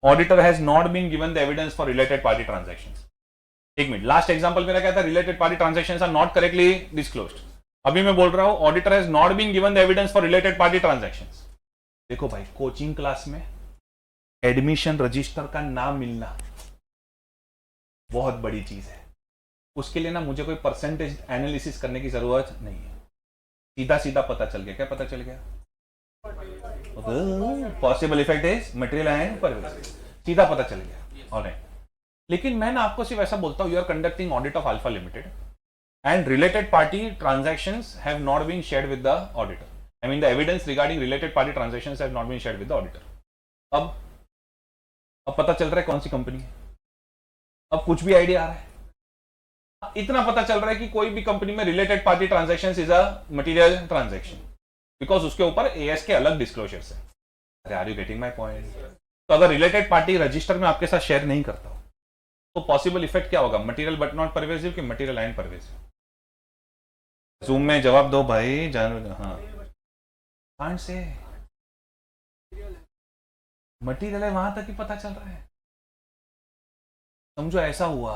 auditor has not been given the evidence for related party transactions. एक मिनट, लास्ट एग्जांपल मेरा क्या था, related party transactions are not correctly disclosed. अभी मैं बोल रहा हूं auditor has not been given the evidence for related party transactions. देखो भाई, कोचिंग क्लास में एडमिशन रजिस्टर का नाम मिलना बहुत बड़ी चीज है, उसके लिए ना मुझे कोई परसेंटेज एनालिसिस करने की जरूरत नहीं है, सीधा सीधा पता चल गया। क्या पता चल गया? Possible effect is material and pervasive, सीधा पता चल गया। ऑलराइट, लेकिन मैं ना आपको सिर्फ ऐसा बोलता हूं, you are conducting audit of Alpha Limited and related party transactions have not been shared with the auditor. I mean the evidence regarding related party transactions have not been shared with the auditor. अब पता चल रहा है कौन सी company है, अब कुछ भी आइडिया आ रहा है, इतना पता चल रहा है कि कोई भी कंपनी में related party transactions is a material transaction, because उसके ऊपर एएस के अलग डिस्क्लोजर्स है। अरे are you getting my point? तो अगर रिलेटेड पार्टी रजिस्टर में आपके साथ शेयर नहीं करता हो तो पॉसिबल इफेक्ट क्या होगा, मटेरियल बट नॉट परवेसिव कि मटेरियल एंड परवेसिव? जूम में जवाब दो भाई, जान। हाँ, कांट से मटीरियल है वहां तक ही पता चल रहा है। समझो ऐसा हुआ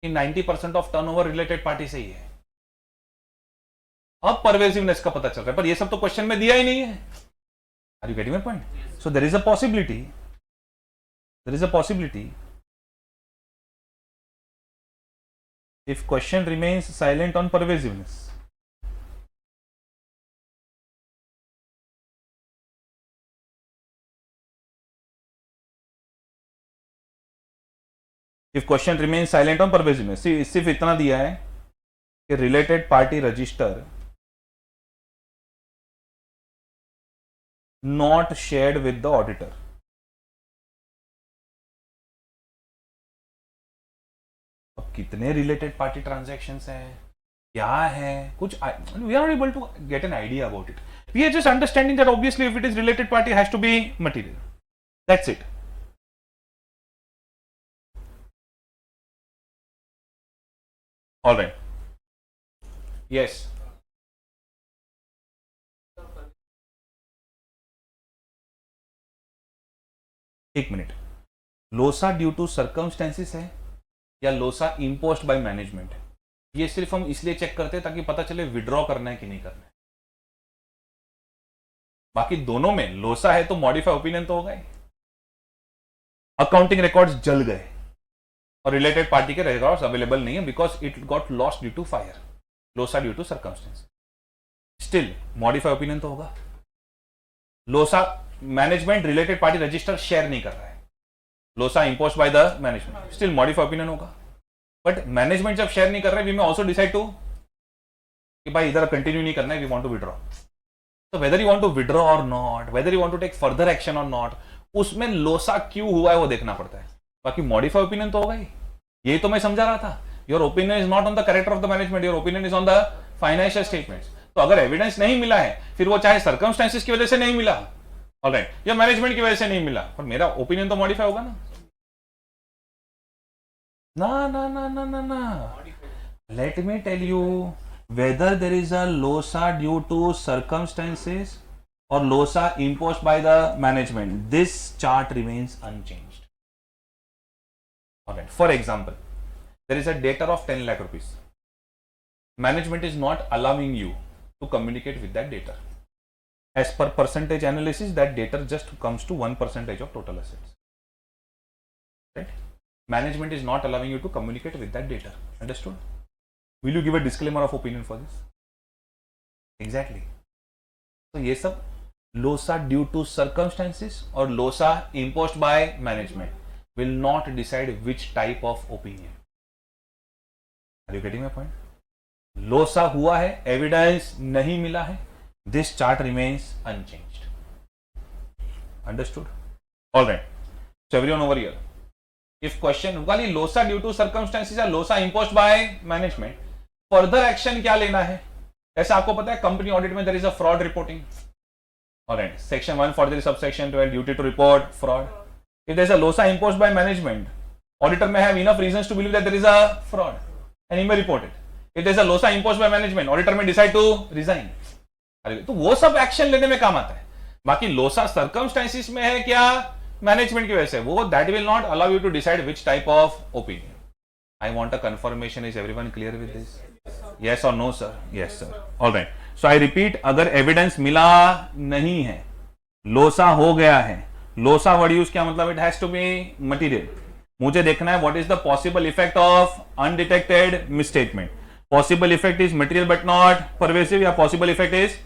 कि 90% ऑफ टर्नओवर रिलेटेड पार्टी से ही है, अब परवेसिवनेस का पता चल रहा है, पर ये सब तो क्वेश्चन में दिया ही नहीं है। Are you getting my point? So there is a possibility, if question remains silent on pervasiveness, if question remains silent on pervasiveness, सिर्फ इतना दिया है कि related party register not shared with the auditor. अब कितने रिलेटेड पार्टी ट्रांजैक्शंस हैं, क्या है, कुछ we are not able to get an idea about it. We are just understanding that obviously if it is related party has to be material, that's it. All right. Yes. एक minute, LOSA due to circumstances है या Losar imposed by management है? ये सिर्फ हम इसलिए check करते हैं ताकि पता चले विड्रॉ करना है कि नहीं करना है। बाकी दोनों में लोसा है तो मॉडिफाई ओपिनियन तो होगा ही। अकाउंटिंग रिकॉर्ड्स जल गए और रिलेटेड पार्टी के रिकॉर्ड्स अवेलेबल नहीं है because it got lost due to fire, LOSA due to circumstance, still modify opinion तो होगा। LOSA management related party register share नहीं कर रहा है, LOSA imposed by the management, still modify opinion होगा। बट मैनेजमेंट जब शेयर नहीं कर रहा है, we may also decide to कि भाई इधर कंटिन्यू नहीं करना है, वी वांट टू विड्रॉ। तो whether you want to withdraw or not, whether you want to take further action or not, उसमें लोसा क्यों हुआ है वो देखना पड़ता है। बाकी मॉडिफाई ओपिनियन तो होगा ही, यही तो मैं समझा रहा था। Your opinion is not on the character of the management, your opinion is on the financial statements. तो अगर एविडेंस नहीं मिला है, फिर वो चाहे सर्कमस्टेंसेस की वजह से नहीं मिला, ऑलराइट, या मैनेजमेंट की वजह से नहीं मिला, पर मेरा ओपिनियन तो मॉडिफाई होगा ना। No. Let me tell you, whether there is a LOSA due to circumstances or LOSA imposed by the management, this chart remains unchanged. Alright. For example, there is a debtor of 10 lakh rupees. Management is not allowing you to communicate with that debtor. As per percentage analysis, that debtor just comes to 1% of total assets. Right? Management is not allowing you to communicate with that debtor. Understood? Will you give a disclaimer of opinion for this? Exactly. So ये सब LOSA due to circumstances or LOSA imposed by management will not decide which type of opinion. Are you getting my point? LOSA हुआ है, evidence नहीं मिला है, this chart remains unchanged. Understood? All right. So everyone over here, if question वाली LOSA due to circumstances या LOSA imposed by management, further action क्या लेना है? ऐसा आपको पता है कंपनी ऑडिट में there is a fraud reporting. Alright, section 143 subsection 12 duty to report fraud. If there is a LOSA imposed by management, auditor may have enough reasons to believe that there is a fraud and he may report it. If there is a LOSA imposed by management, auditor may decide to resign. तो वो सब action लेने में काम आता है. बाकी LOSA circumstances में है क्या मैनेजमेंट की वजह से, वो that will not allow you to decide which type of opinion. I want a confirmation. Is everyone clear with this? Yes or no, sir? Yes, sir. All right. So I repeat, अगर evidence मिला नहीं है, लोसा हो गया है, Losar word use क्या मतलब? It has to be material. मुझे देखना है what is the possible effect of undetected misstatement. Possible effect is material but not pervasive, या possible effect is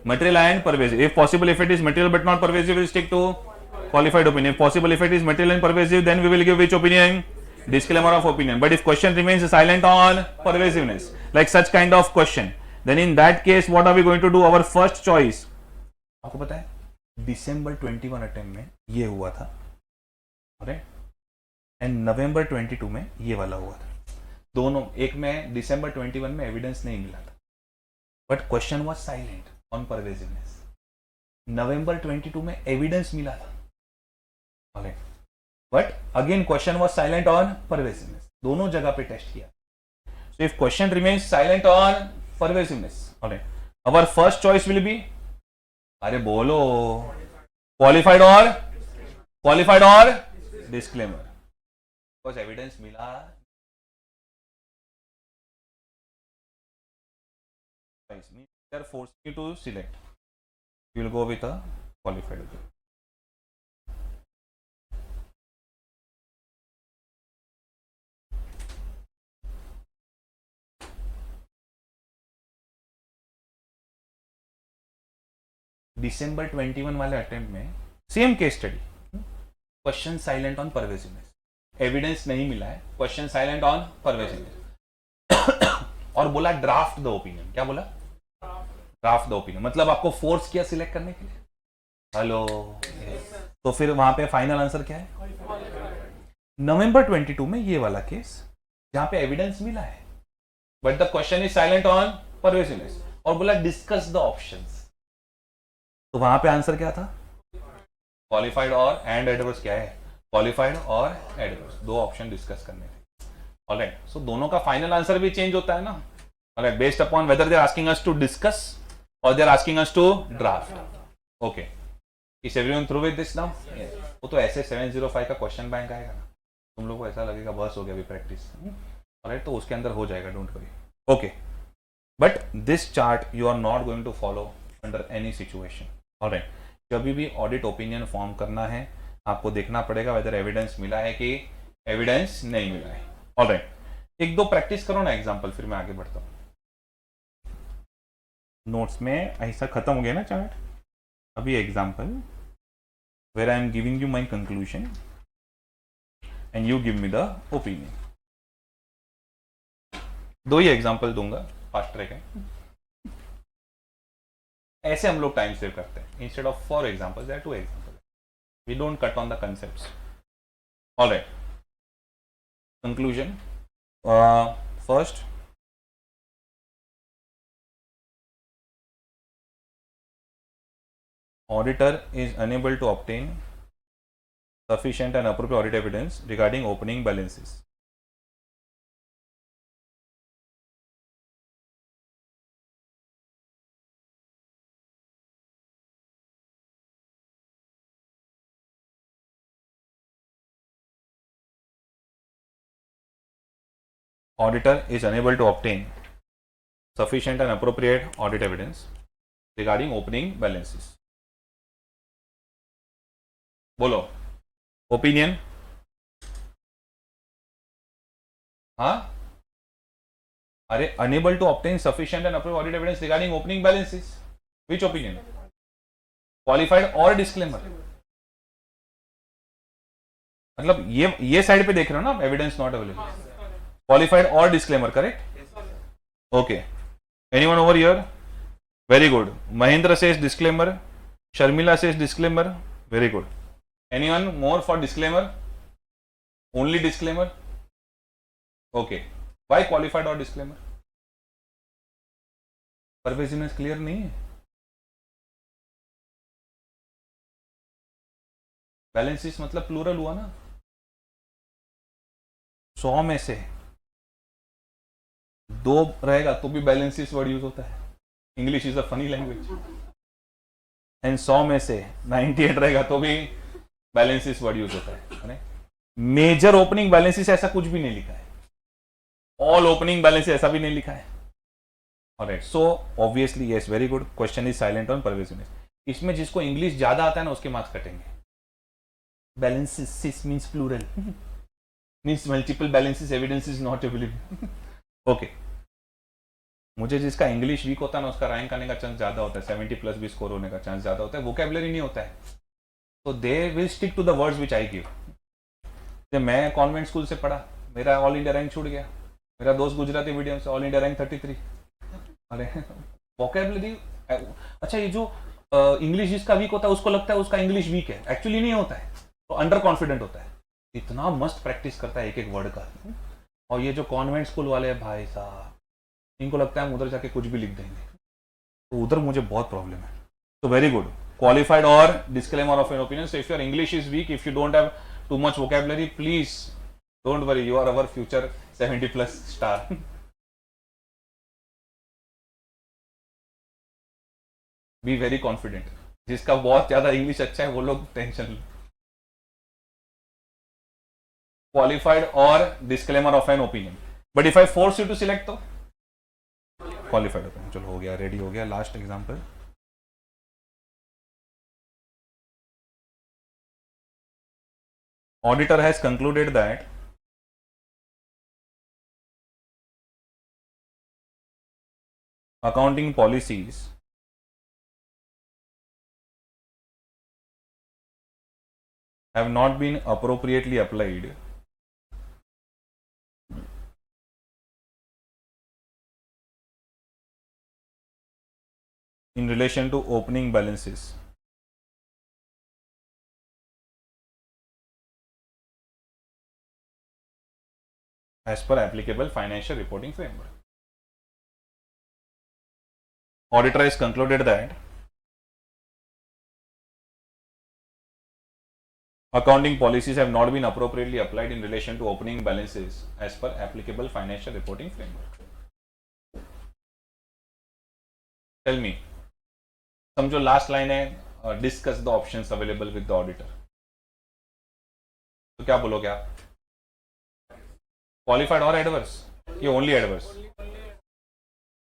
material and pervasive. If possible effect is material but not pervasive, will stick to qualified opinion. If possible effect is material and pervasive, then we will give which opinion? Disclaimer of opinion. But if question remains silent on pervasiveness, like such kind of question, then in that case what are we going to do? Our first choice, आपको पता है December 21 attempt में ये हुआ था, and November 22 में ये वाला हुआ था. दोनों, एक में December 21 में एविडेंस नहीं मिला था, but question was silent on pervasiveness. November 22 में एविडेंस मिला था, but again question was silent on pervasiveness. दोनों जगह पे टेस्ट किया. So if question remains silent on pervasiveness, our first choice will be, अरे बोलो, क्वालिफाइड और डिस्क्लेमर. बिकॉज एविडेंस मिला. They are forcing you to select. You will go with a qualified opinion. December 21 वाले attempt में same case study, question silent on pervasiveness, evidence नहीं मिला है, question silent on pervasiveness, और बोला draft the opinion. क्या बोला? Draft the opinion. मतलब आपको फोर्स किया सिलेक्ट करने के लिए. हेलो, तो फिर वहां पे फाइनल आंसर क्या है? November 22 में ये वाला केस जहां पे एविडेंस मिला है but the question is silent on pervasiveness, और बोला डिस्कस द ऑप्शंस. तो वहां पे आंसर क्या था? क्वालिफाइड और एंड एडवर्स. क्या है? क्वालिफाइड और एडवर्स. दो ऑप्शन डिस्कस करने थे. ऑलराइट. सो दोनों का फाइनल आंसर भी चेंज होता है ना. Alright, based upon whether they are asking us to discuss or they are asking us to draft. Okay, is everyone through with this now? वो तो ऐसे 705 का क्वेश्चन बैंक आएगा ना, तुम लोग को ऐसा लगेगा बस हो गया अभी प्रैक्टिस. ऑलराइट, तो उसके अंदर हो जाएगा, don't worry. Okay, but this chart you are not going to follow under any situation. Alright, जब भी ऑडिट ओपिनियन फॉर्म करना है आपको देखना पड़ेगा वेदर एविडेंस मिला है कि एविडेंस नहीं मिला है. ऑलराइट, एक दो प्रैक्टिस करो ना एग्जांपल, फिर मैं आगे बढ़ता हूँ. नोट्स में ऐसा खत्म हो गया ना चार्ट. अभी example where I am giving you my conclusion and you give me the opinion. दो ही एग्जांपल दूंगा, फास्ट ट्रैक है. ऐसे हम लोग टाइम सेव करते हैं. Instead of 4 examples there are 2 examples. We don't cut on the concepts. Alright, conclusion. First, auditor is unable to obtain sufficient and appropriate audit evidence regarding opening balances. auditor is unable to obtain sufficient and appropriate audit evidence regarding opening balances. बोलो opinion. हाँ, अरे unable to obtain sufficient and appropriate audit evidence regarding opening balances. Which opinion? Qualified or disclaimer? मतलब ये side पे देख रहे हो ना, एविडेंस नॉट अवेलेबल. क्वालिफाइड और disclaimer, correct? Okay. Anyone over here? Very good. Mahendra says disclaimer, Sharmila says disclaimer. Very good. Anyone more for disclaimer? Only disclaimer. Okay. Why qualified और disclaimer? परवेजिवनेस clear नहीं है. बैलेंसेस मतलब प्लूरल हुआ ना. 100 में से 2 रहेगा तो भी बैलेंसेस वर्ड यूज होता है. English is a funny language. And 100 में से 98 रहेगा तो भी बैलेंसेस वर्ड यूज होता है. मेजर ओपनिंग बैलेंसेस ऐसा कुछ भी नहीं लिखा है. ऑल ओपनिंग बैलेंस ऐसा भी नहीं लिखा है. Alright, so obviously yes, very good. Question is silent on pervasiveness. इसमें जिसको इंग्लिश ज्यादा आता है ना उसके मार्क्स कटेंगे. Balances means plural. Means multiple balances evidence is not available. Okay. मुझे जिसका इंग्लिश वीक होता है ना उसका रैंक आने का चांस ज्यादा होता है. 70 प्लस भी स्कोर होने का चांस ज्यादा होता है. वोकैबुलरी नहीं होता है, तो they will stick to the words which I give. जब मैं कॉन्वेंट स्कूल से पढ़ा, मेरा ऑल इंडिया रैंक छूट गया. मेरा दोस्त गुजराती मीडियम से, ऑल इंडिया रैंक 33. अरे वोकैबुलरी. अच्छा, ये जो इंग्लिश जिसका वीक होता है उसको लगता है उसका इंग्लिश वीक है, एक्चुअली नहीं होता है. तो अंडर कॉन्फिडेंट होता है. इतना मस्त प्रैक्टिस करता है एक एक वर्ड का. और ये जो कॉन्वेंट स्कूल वाले हैं भाई साहब, इनको लगता है हम उधर जाके कुछ भी लिख देंगे, तो उधर मुझे बहुत प्रॉब्लम है. तो वेरी गुड. क्वालिफाइड और disclaimer of an opinion. So if your English is weak, if you don't have too much vocabulary, please don't worry, you are our future 70 plus star. Be very confident. जिसका बहुत ज्यादा English अच्छा है वो लोग tension लो. Qualified और disclaimer of an opinion. But if I force you to select तो क्वालिफाइड ओपिनियन. चलो हो गया, रेडी हो गया. Last example. Auditor has concluded that accounting policies have not been appropriately applied in relation to opening balances as per applicable financial reporting framework. Auditor has concluded that accounting policies have not been appropriately applied in relation to opening balances as per applicable financial reporting framework. Tell me, समझो last line है discuss the options available with the auditor. तो क्या बोलोगे आप? Qualified और adverse? ये only adverse?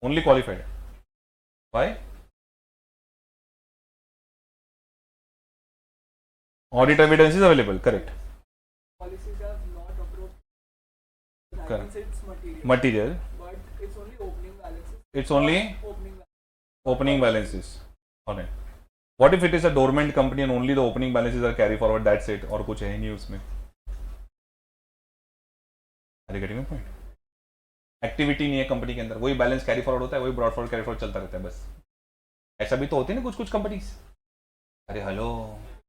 Only qualified. Why? Audit evidence is available, correct. Policies have not approved Correct. its material, Material, but it's only opening balances. it's only Opening opening balances. balances. Alright. What if it is a dormant company and only the opening balances are carry forward? That's it. और कुछ है नहीं उसमें. Are you getting my point? Activity नहीं है company के अंदर, वही बैलेंस कैरी फॉरवर्ड होता है, वही ब्रॉड फॉरवर्ड कैरी फॉरवर्ड चलता रहता है बस. ऐसा भी तो होती है ना कुछ कुछ कंपनीज. अरे हेलो,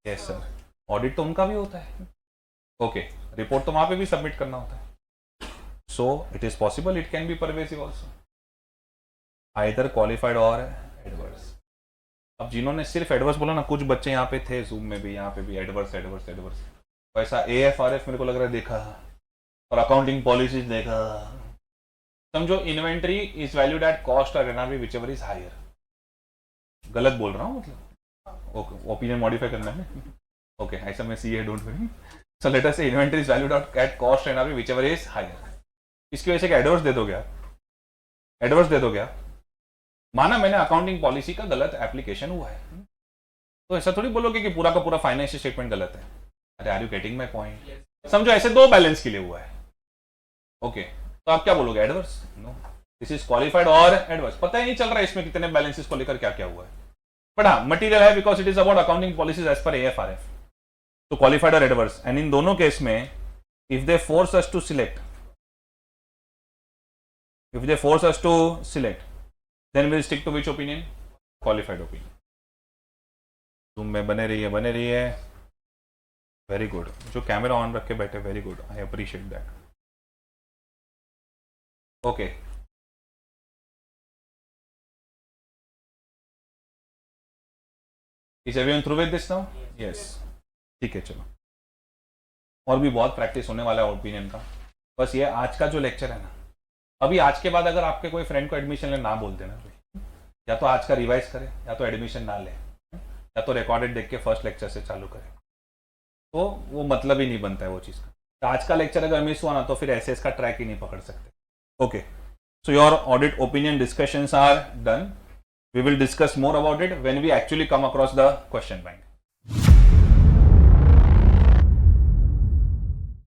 यस सर, ऑडिट तो उनका भी होता है. ओके, रिपोर्ट तो वहां पे भी सबमिट करना होता है. So it is possible, it can be pervasive also, either qualified और एडवर्स. अब जिन्होंने सिर्फ एडवर्स बोला ना, कुछ बच्चे यहाँ पे थे जूम में भी, यहाँ पे भी एडवर्स एडवर्स एडवर्स. वैसा AFRF मेरे को लग रहा है देखा, और अकाउंटिंग पॉलिसीज देखा. समझो inventory is valued at cost और एनआरवी व्हिचएवर इज हायर. गलत बोल रहा हूँ मतलब, ओके, ओपिनियन मॉडिफाई करना है. ओके, ऐसा मैं सी है, don't worry. So let us say inventory is valued at cost NRV whichever is higher. इसकी वजह से क्या एडवर्स दे दो क्या? एडवर्स दे दो क्या? माना मैंने अकाउंटिंग पॉलिसी का गलत एप्लीकेशन हुआ है, तो ऐसा थोड़ी बोलोगे कि पूरा का पूरा फाइनेंशियल स्टेटमेंट गलत है। अरे are you getting my point? समझो ऐसे दो बैलेंस के लिए हुआ है, ओके, तो आप क्या बोलोगे? Adverse? No, this is qualified और एडवर्स। पता ही नहीं चल रहा है इसमें कितने बैलेंसेस को लेकर क्या क्या हुआ है, बट हाँ मटीरियल है because it is about accounting policies as per AFRF, तो क्वालिफाइड और एडवर्स। एंड इन दोनों केस में if they force us to select, then we'll stick to which opinion? Qualified opinion. तुम में बने रहिए। Very good. जो कैमरा ऑन रख के बैठे, very good, I appreciate that. Okay, is everyone through with this now? Yes, ठीक है, चलो। और भी बहुत प्रैक्टिस होने वाला है ओपिनियन का। बस ये आज का जो लेक्चर है ना, अभी आज के बाद अगर आपके कोई फ्रेंड को एडमिशन ले ना बोल देना, या तो आज का रिवाइज करे या तो एडमिशन ना ले, या तो रिकॉर्डेड देख के फर्स्ट लेक्चर से चालू करे, तो वो मतलब ही नहीं बनता है वो चीज़ का। तो आज का लेक्चर अगर मिस हुआ ना तो फिर ऐसे इसका ट्रैक ही नहीं पकड़ सकते। Okay, so your audit opinion discussions are done. We will discuss more about it when we actually come across the question bank.